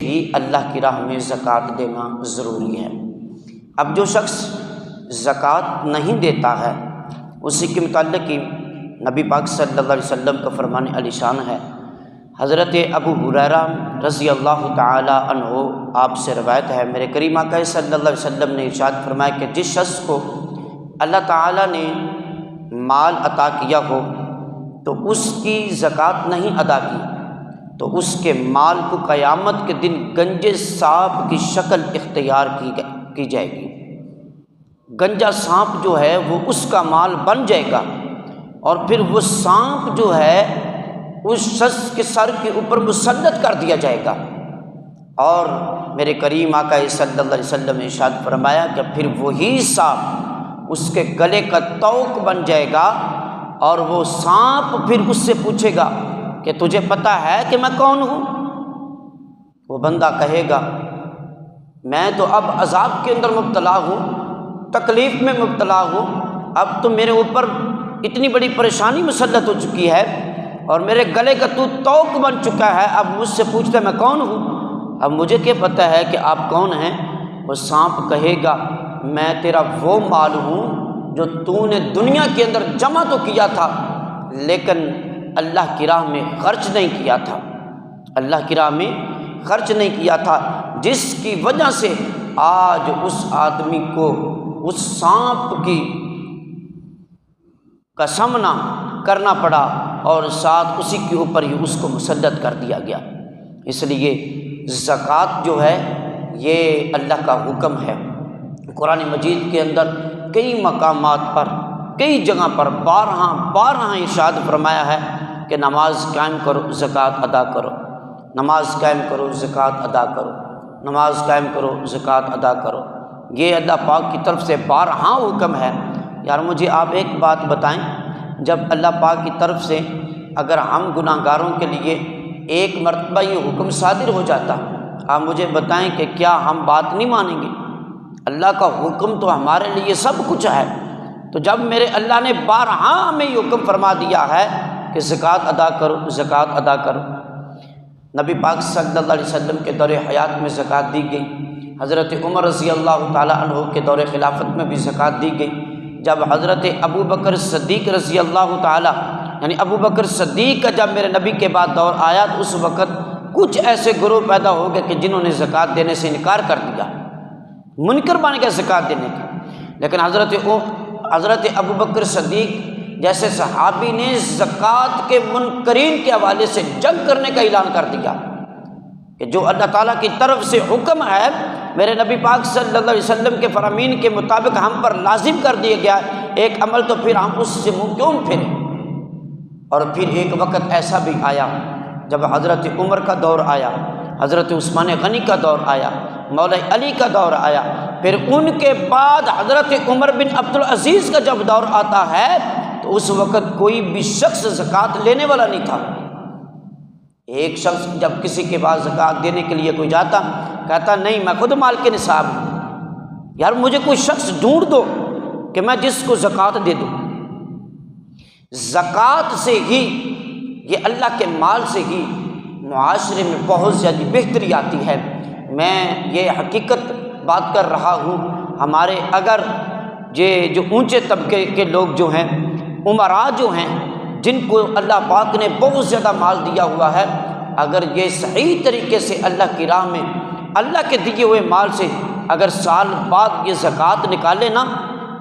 بھی اللہ کی راہ میں زکوٰۃ دینا ضروری ہے۔ اب جو شخص زکوٰۃ نہیں دیتا ہے اسی کے متعلق ہی نبی پاک صلی اللہ علیہ وسلم کا فرمان علی شان ہے۔ حضرت ابو ہریرہ رضی اللہ تعالی عنہ آپ سے روایت ہے، میرے کریم آقا صلی اللہ علیہ وسلم نے ارشاد فرمایا کہ جس شخص کو اللہ تعالیٰ نے مال عطا کیا ہو تو اس کی زکوٰۃ نہیں ادا کی تو اس کے مال کو قیامت کے دن گنجے سانپ کی شکل اختیار کی جائے گی۔ گنجا سانپ جو ہے وہ اس کا مال بن جائے گا، اور پھر وہ سانپ جو ہے اس شخص کے سر کے اوپر مسلط کر دیا جائے گا، اور میرے کریم آقا صلی اللہ علیہ وسلم نے ارشاد فرمایا کہ پھر وہی سانپ اس کے گلے کا طوق بن جائے گا، اور وہ سانپ پھر اس سے پوچھے گا کہ تجھے پتہ ہے کہ میں کون ہوں؟ وہ بندہ کہے گا میں تو اب عذاب کے اندر مبتلا ہوں، تکلیف میں مبتلا ہوں، اب تو میرے اوپر اتنی بڑی پریشانی مسلط ہو چکی ہے اور میرے گلے کا تو طوق بن چکا ہے، اب مجھ سے پوچھتا ہے میں کون ہوں؟ اب مجھے کیا پتہ ہے کہ آپ کون ہیں؟ وہ سانپ کہے گا میں تیرا وہ مال ہوں جو تو نے دنیا کے اندر جمع تو کیا تھا لیکن اللہ کی راہ میں خرچ نہیں کیا تھا، اللہ کی راہ میں خرچ نہیں کیا تھا، جس کی وجہ سے آج اس آدمی کو اس سانپ کا سامنا کرنا پڑا اور ساتھ اسی کے اوپر ہی اس کو مسلط کر دیا گیا۔ اس لیے زکوٰۃ جو ہے یہ اللہ کا حکم ہے۔ قرآن مجید کے اندر کئی مقامات پر کئی جگہ پر بارہا ارشاد فرمایا ہے کہ نماز قائم کرو زکوٰۃ ادا کرو، نماز قائم کرو زکوٰۃ ادا کرو، نماز قائم کرو زکوٰۃ ادا کرو۔ یہ اللہ پاک کی طرف سے بارہا حکم ہے۔ یار مجھے آپ ایک بات بتائیں، جب اللہ پاک کی طرف سے اگر ہم گناہ گاروں کے لیے ایک مرتبہ یہ حکم صادر ہو جاتا، آپ مجھے بتائیں کہ کیا ہم بات نہیں مانیں گے؟ اللہ کا حکم تو ہمارے لیے سب کچھ ہے، تو جب میرے اللہ نے بارہا ہمیں یہ حکم فرما دیا ہے کہ زکوٰۃ ادا کرو زکوٰۃ ادا کرو۔ نبی پاک صلی اللہ علیہ وسلم کے دور حیات میں زکوٰۃ دی گئی، حضرت عمر رضی اللہ تعالی عنہ کے دور خلافت میں بھی زکوٰۃ دی گئی۔ جب حضرت ابو بکر صدیق رضی اللہ تعالی یعنی ابو بکر صدیق کا جب میرے نبی کے بعد دور آیا تو اس وقت کچھ ایسے گروہ پیدا ہو گئے کہ جنہوں نے زکوٰۃ دینے سے انکار کر دیا، منکر بن گئے زکوٰۃ دینے کے۔ لیکن حضرت ابو بکر صدیق جیسے صحابی نے زکوٰۃ کے منکرین کے حوالے سے جنگ کرنے کا اعلان کر دیا کہ جو اللہ تعالیٰ کی طرف سے حکم ہے میرے نبی پاک صلی اللہ علیہ وسلم کے فرامین کے مطابق ہم پر لازم کر دیا گیا ایک عمل، تو پھر ہم اس سے منہ کیوں پھریں؟ اور پھر ایک وقت ایسا بھی آیا جب حضرت عمر کا دور آیا، حضرت عثمان غنی کا دور آیا، مولا علی کا دور آیا، پھر ان کے بعد حضرت عمر بن عبدالعزیز کا جب دور آتا ہے تو اس وقت کوئی بھی شخص زکوٰۃ لینے والا نہیں تھا۔ ایک شخص جب کسی کے پاس زکوٰۃ دینے کے لیے کوئی جاتا کہتا نہیں میں خود مال کے نصاب ہوں، یار مجھے کوئی شخص ڈھونڈ دو کہ میں جس کو زکوٰۃ دے دوں۔ زکوٰۃ سے ہی یہ اللہ کے مال سے ہی معاشرے میں بہت زیادہ بہتری آتی ہے۔ میں یہ حقیقت بات کر رہا ہوں، ہمارے اگر یہ جو اونچے طبقے کے لوگ جو ہیں، امراء جو ہیں، جن کو اللہ پاک نے بہت زیادہ مال دیا ہوا ہے، اگر یہ صحیح طریقے سے اللہ کی راہ میں اللہ کے دیے ہوئے مال سے اگر سال بعد یہ زکوٰۃ نکالے نا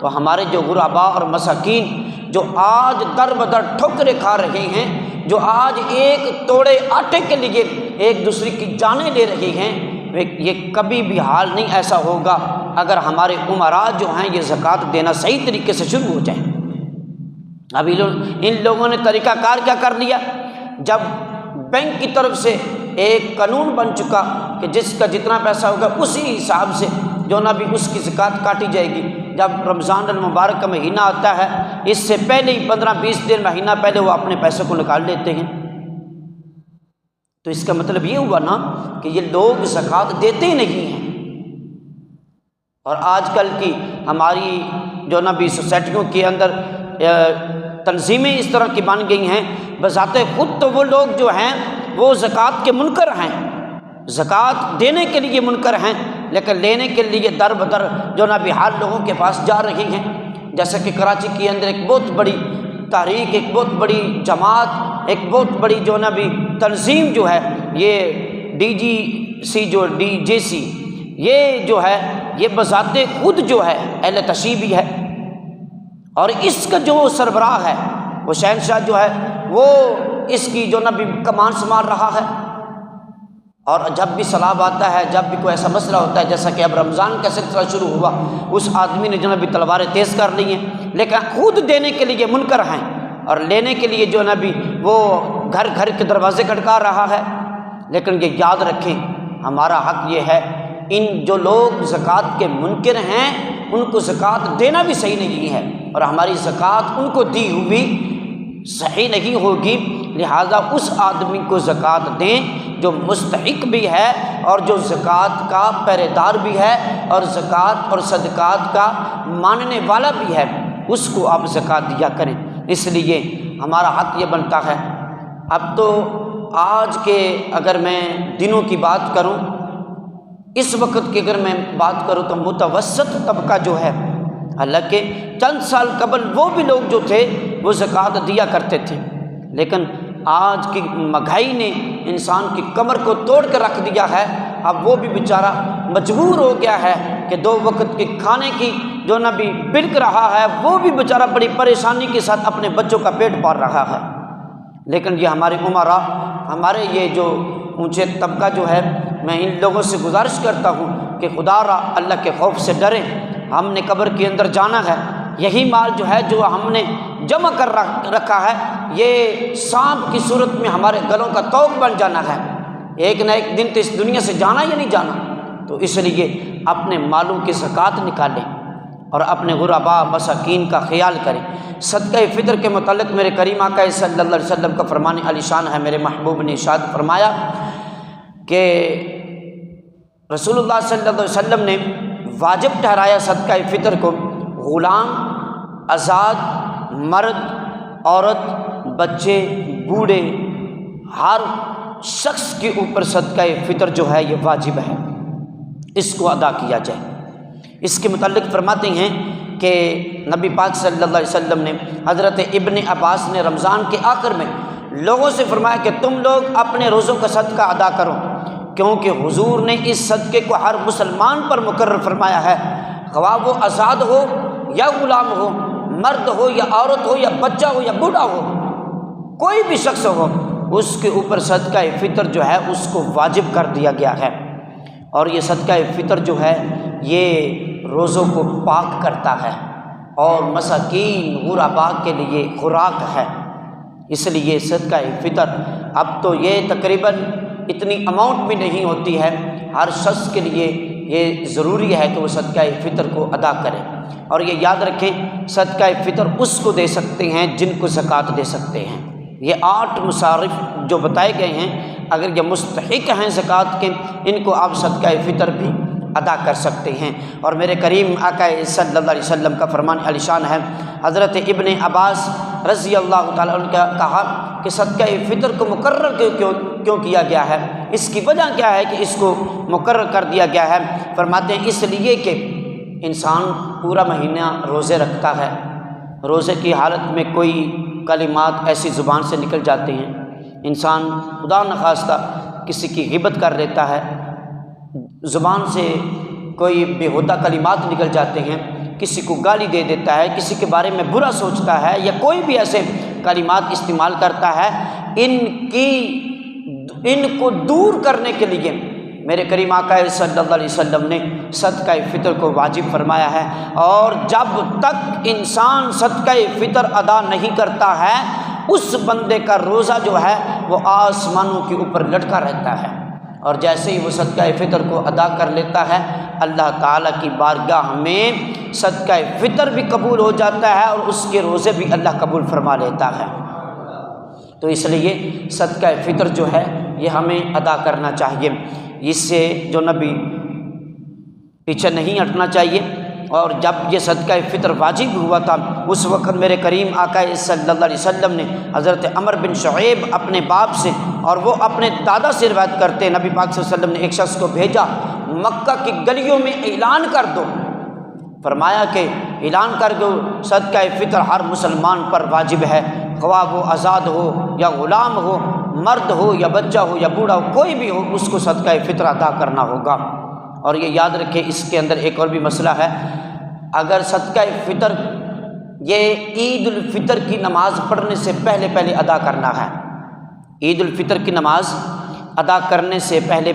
تو ہمارے جو غرباء اور مساکین جو آج در بدر ٹھوکریں کھا رہے ہیں، جو آج ایک توڑے آٹے کے لیے ایک دوسرے کی جانیں لے رہے ہیں، یہ کبھی بھی حال نہیں ایسا ہوگا اگر ہمارے امراء جو ہیں یہ زکوٰۃ دینا صحیح طریقے سے شروع ہو جائیں۔ ابھی ان لوگوں نے طریقہ کار کیا کر لیا، جب بینک کی طرف سے ایک قانون بن چکا کہ جس کا جتنا پیسہ ہوگا اسی حساب سے جو نہ بھی اس کی زکوٰۃ کاٹی جائے گی۔ جب رمضان المبارک کا مہینہ آتا ہے اس سے پہلے ہی 15-20 دن مہینہ پہلے وہ اپنے پیسے کو نکال لیتے ہیں۔ تو اس کا مطلب یہ ہوا نا کہ یہ لوگ زکوٰۃ دیتے نہیں ہیں۔ اور آج کل کی ہماری جو نہ بھی سوسائٹیوں کے اندر تنظیمیں اس طرح کی بن گئی ہیں، بذات خود تو وہ لوگ جو ہیں وہ زکوٰۃ کے منکر ہیں، زکوٰۃ دینے کے لیے منکر ہیں لیکن لینے کے لیے در بدر جو نہ بحال لوگوں کے پاس جا رہی ہیں. جیسا کہ کراچی کے اندر ایک بہت بڑی تحریک، ایک بہت بڑی جماعت، ایک بہت بڑی جو نہ بھی تنظیم جو ہے، یہ ڈی جے سی یہ جو ہے یہ بذات خود جو ہے اہل تشیع بھی ہے، اور اس کا جو سربراہ ہے وہ شہنشاہ جو ہے وہ اس کی جو نہ بھی کمان سنبھال رہا ہے. اور جب بھی سیلاب آتا ہے، جب بھی کوئی ایسا مسئلہ ہوتا ہے، جیسا کہ اب رمضان کا سلسلہ شروع ہوا، اس آدمی نے جو ہے بھی تلواریں تیز کر لی ہیں، لیکن خود دینے کے لیے منکر ہیں اور لینے کے لیے جو ہے بھی وہ گھر گھر کے دروازے کھٹکا رہا ہے. لیکن یہ یاد رکھیں، ہمارا حق یہ ہے، ان جو لوگ زکوٰۃ کے منکر ہیں ان کو زکوٰۃ دینا بھی صحیح نہیں ہے، اور ہماری زکوٰۃ ان کو دی ہوئی صحیح نہیں ہوگی. لہٰذا اس آدمی کو زکوٰۃ دیں جو مستحق بھی ہے اور جو زکوٰۃ کا پہرے دار بھی ہے اور زکوٰۃ اور صدقات کا ماننے والا بھی ہے، اس کو آپ زکوٰۃ دیا کریں. اس لیے ہمارا حق یہ بنتا ہے. اب تو آج کے اگر میں دنوں کی بات کروں، اس وقت کی اگر میں بات کروں تو متوسط طبقہ جو ہے، حالانکہ چند سال قبل وہ بھی لوگ جو تھے وہ زکوٰۃ دیا کرتے تھے، لیکن آج کی مہنگائی نے انسان کی کمر کو توڑ کر رکھ دیا ہے. اب وہ بھی بیچارہ مجبور ہو گیا ہے کہ 2 وقت کے کھانے کی جو نہ بھی بلک رہا ہے، وہ بھی بیچارہ بڑی پریشانی کے ساتھ اپنے بچوں کا پیٹ پال رہا ہے. لیکن یہ ہمارے عمرا، ہمارے یہ جو اونچے طبقہ جو ہے، میں ان لوگوں سے گزارش کرتا ہوں کہ خدا را اللہ کے خوف سے ڈریں. ہم نے قبر کے اندر جانا ہے، یہی مال جو ہے جو ہم نے جمع کر رکھا ہے، یہ سانپ کی صورت میں ہمارے گلوں کا طوق بن جانا ہے. ایک نہ ایک دن تو اس دنیا سے جانا یا نہیں جانا. تو اس لیے اپنے مالوں کی زکوٰۃ نکالیں اور اپنے غرباء مساکین کا خیال کریں. صدقہ فطر کے متعلق میرے کریم آقا صلی اللہ علیہ وسلم کا فرمان علی شان ہے. میرے محبوب نے ارشاد فرمایا کہ رسول اللہ صلی اللہ علیہ وسلم نے واجب ٹھہرایا صدقہ فطر کو غلام، آزاد، مرد، عورت، بچے، بوڑھے، ہر شخص کے اوپر صدقہ فطر جو ہے یہ واجب ہے، اس کو ادا کیا جائے. اس کے متعلق فرماتے ہیں کہ نبی پاک صلی اللہ علیہ وسلم نے حضرت ابن عباس نے رمضان کے آخر میں لوگوں سے فرمایا کہ تم لوگ اپنے روزوں کا صدقہ ادا کرو، کیونکہ حضور نے اس صدقے کو ہر مسلمان پر مقرر فرمایا ہے، خواہ وہ آزاد ہو یا غلام ہو، مرد ہو یا عورت ہو یا بچہ ہو یا بوڑھا ہو، کوئی بھی شخص ہو، اس کے اوپر صدقہ فطر جو ہے اس کو واجب کر دیا گیا ہے. اور یہ صدقہ فطر جو ہے یہ روزوں کو پاک کرتا ہے اور مساکین غرباء کے لیے خوراک ہے. اس لیے صدقہ فطر اب تو یہ تقریباً اتنی اماؤنٹ بھی نہیں ہوتی ہے، ہر شخص کے لیے یہ ضروری ہے کہ وہ صدقہ فطر کو ادا کرے. اور یہ یاد رکھیں، صدقہ فطر اس کو دے سکتے ہیں جن کو زکوٰۃ دے سکتے ہیں. یہ 8 مصارف جو بتائے گئے ہیں، اگر یہ مستحق ہیں زکوٰۃ کے، ان کو آپ صدقہ فطر بھی ادا کر سکتے ہیں. اور میرے کریم آقا صلی اللہ علیہ وسلم کا فرمان علی شان ہے، حضرت ابن عباس رضی اللہ تعالیٰ عنہ کا کہا کہ صدقہ فطر کو مقرر کیوں کیا گیا ہے، اس کی وجہ کیا ہے کہ اس کو مقرر کر دیا گیا ہے. فرماتے ہیں اس لیے کہ انسان پورا مہینہ روزے رکھتا ہے، روزے کی حالت میں کوئی کلمات ایسی زبان سے نکل جاتے ہیں، انسان خدا نخواستہ کسی کی غیبت کر لیتا ہے، زبان سے کوئی بیہودہ کلمات نکل جاتے ہیں، کسی کو گالی دے دیتا ہے، کسی کے بارے میں برا سوچتا ہے یا کوئی بھی ایسے کلمات استعمال کرتا ہے، ان کو دور کرنے کے لیے میرے کریم آقا صلی اللہ علیہ وسلم نے صدقہ فطر کو واجب فرمایا ہے. اور جب تک انسان صدقہ فطر ادا نہیں کرتا ہے، اس بندے کا روزہ جو ہے وہ آسمانوں کے اوپر لٹکا رہتا ہے. اور جیسے ہی وہ صدقہ فطر کو ادا کر لیتا ہے، اللہ تعالیٰ کی بارگاہ میں صدقہ فطر بھی قبول ہو جاتا ہے اور اس کے روزے بھی اللہ قبول فرما لیتا ہے. تو اس لیے صدقہ فطر جو ہے یہ ہمیں ادا کرنا چاہیے، اس سے جو نبی پیچھے نہیں ہٹنا چاہیے. اور جب یہ صدقہ فطر واجب ہوا تھا اس وقت میرے کریم آقا صلی اللہ علیہ وسلم نے حضرت عمر بن شعیب اپنے باپ سے اور وہ اپنے دادا سے روایت کرتے، نبی پاک صلی اللہ علیہ وسلم نے ایک شخص کو بھیجا، مکہ کی گلیوں میں اعلان کر دو، فرمایا کہ اعلان کر دو صدقہ فطر ہر مسلمان پر واجب ہے، خواہ وہ آزاد ہو یا غلام ہو، مرد ہو یا بچہ ہو یا بوڑھا ہو، کوئی بھی ہو، اس کو صدقہ فطر ادا کرنا ہوگا۔ اور یہ یاد رکھیں اس کے اندر ایک اور بھی مسئلہ ہے، اگر صدقہ فطر یہ عید الفطر کی نماز پڑھنے سے پہلے ادا کرنا ہے، عید الفطر کی نماز ادا کرنے سے پہلے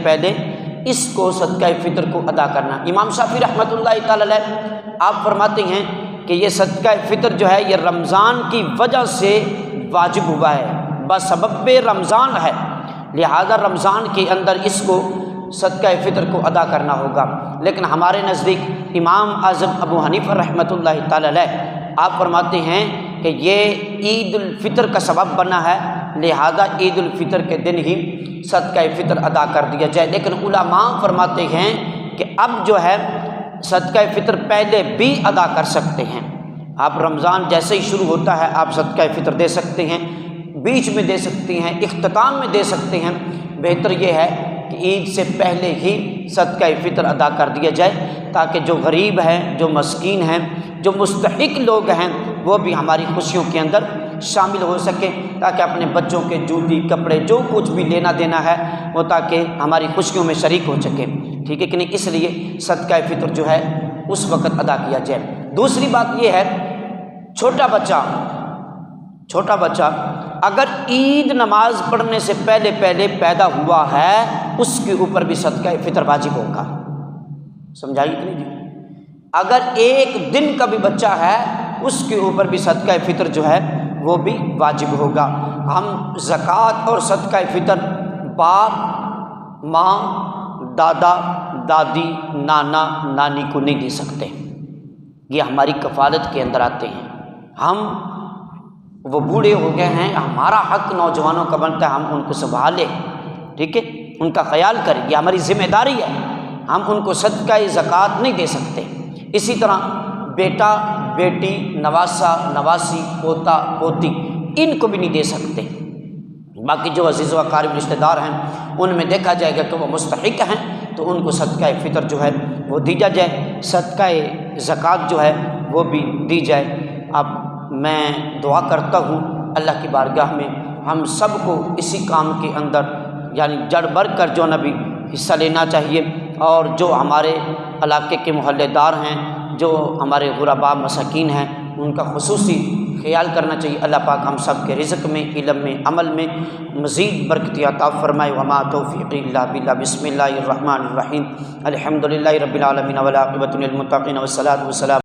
اس کو صدقہ فطر کو ادا کرنا۔ امام شافعی رحمۃ اللہ تعالی علیہ آپ فرماتے ہیں کہ یہ صدقہ فطر جو ہے یہ رمضان کی وجہ سے واجب ہوا ہے، بسبب رمضان ہے، لہذا رمضان کے اندر اس کو صدقہ فطر کو ادا کرنا ہوگا۔ لیکن ہمارے نزدیک امام اعظم ابو حنیفہ رحمۃ اللہ تعالی علیہ آپ فرماتے ہیں کہ یہ عید الفطر کا سبب بنا ہے، لہذا عید الفطر کے دن ہی صدقہ فطر ادا کر دیا جائے۔ لیکن علماء فرماتے ہیں کہ اب جو ہے صدقہ فطر پہلے بھی ادا کر سکتے ہیں، آپ رمضان جیسے ہی شروع ہوتا ہے آپ صدقہ فطر دے سکتے ہیں، بیچ میں دے سکتے ہیں، اختتام میں دے سکتے ہیں، بہتر یہ ہے کہ عید سے پہلے ہی صدقہ فطر ادا کر دیا جائے تاکہ جو غریب ہیں، جو مسکین ہیں، جو مستحق لوگ ہیں وہ بھی ہماری خوشیوں کے اندر شامل ہو سکیں، تاکہ اپنے بچوں کے جوتی کپڑے جو کچھ بھی لینا دینا ہے وہ تاکہ ہماری خوشیوں میں شریک ہو سکیں، ٹھیک ہے کہ نہیں؟ اس لیے صدقہ فطر جو ہے اس وقت ادا کیا جائے۔ دوسری بات یہ ہے چھوٹا بچہ اگر عید نماز پڑھنے سے پہلے پیدا ہوا ہے اس کے اوپر بھی صدقہ فطر واجب ہوگا، سمجھائی کہ نہیں جی؟ اگر ایک دن کا بھی بچہ ہے اس کے اوپر بھی صدقہ فطر جو ہے وہ بھی واجب ہوگا۔ ہم زکوٰۃ اور صدقہ فطر باپ، ماں، دادا، دادی، نانا، نانی کو نہیں دے سکتے، یہ ہماری کفالت کے اندر آتے ہیں۔ ہم وہ بوڑھے ہو گئے ہیں، ہمارا حق نوجوانوں کا بنتا ہے ہم ان کو سنبھالیں، ٹھیک ہے، ان کا خیال کریں، یہ ہماری ذمہ داری ہے، ہم ان کو صدقہ زکوٰۃ نہیں دے سکتے۔ اسی طرح بیٹا، بیٹی، نواسا، نواسی، پوتا، پوتی، ان کو بھی نہیں دے سکتے۔ باقی جو عزیز و اقارب رشتہ دار ہیں ان میں دیکھا جائے گا کہ وہ مستحق ہیں تو ان کو صدقہ فطر جو ہے وہ دیا جائے، صدقہ زکوٰۃ جو ہے وہ بھی دی جائے۔ اب میں دعا کرتا ہوں اللہ کی بارگاہ میں ہم سب کو اسی کام کے اندر یعنی جڑ بڑھ کر جو نبی حصہ لینا چاہیے، اور جو ہمارے علاقے کے محلے دار ہیں، جو ہمارے غرباء مساکین ہیں، ان کا خصوصی خیال کرنا چاہیے۔ اللہ پاک ہم سب کے رزق میں، علم میں، عمل میں مزید برکت عطا فرمائے۔ وما توفیقی الا باللہ۔ بسم اللہ الرحمن الرحیم۔ الحمدللہ رب العالمین والعاقبۃ للمتقین والصلاۃ والسلام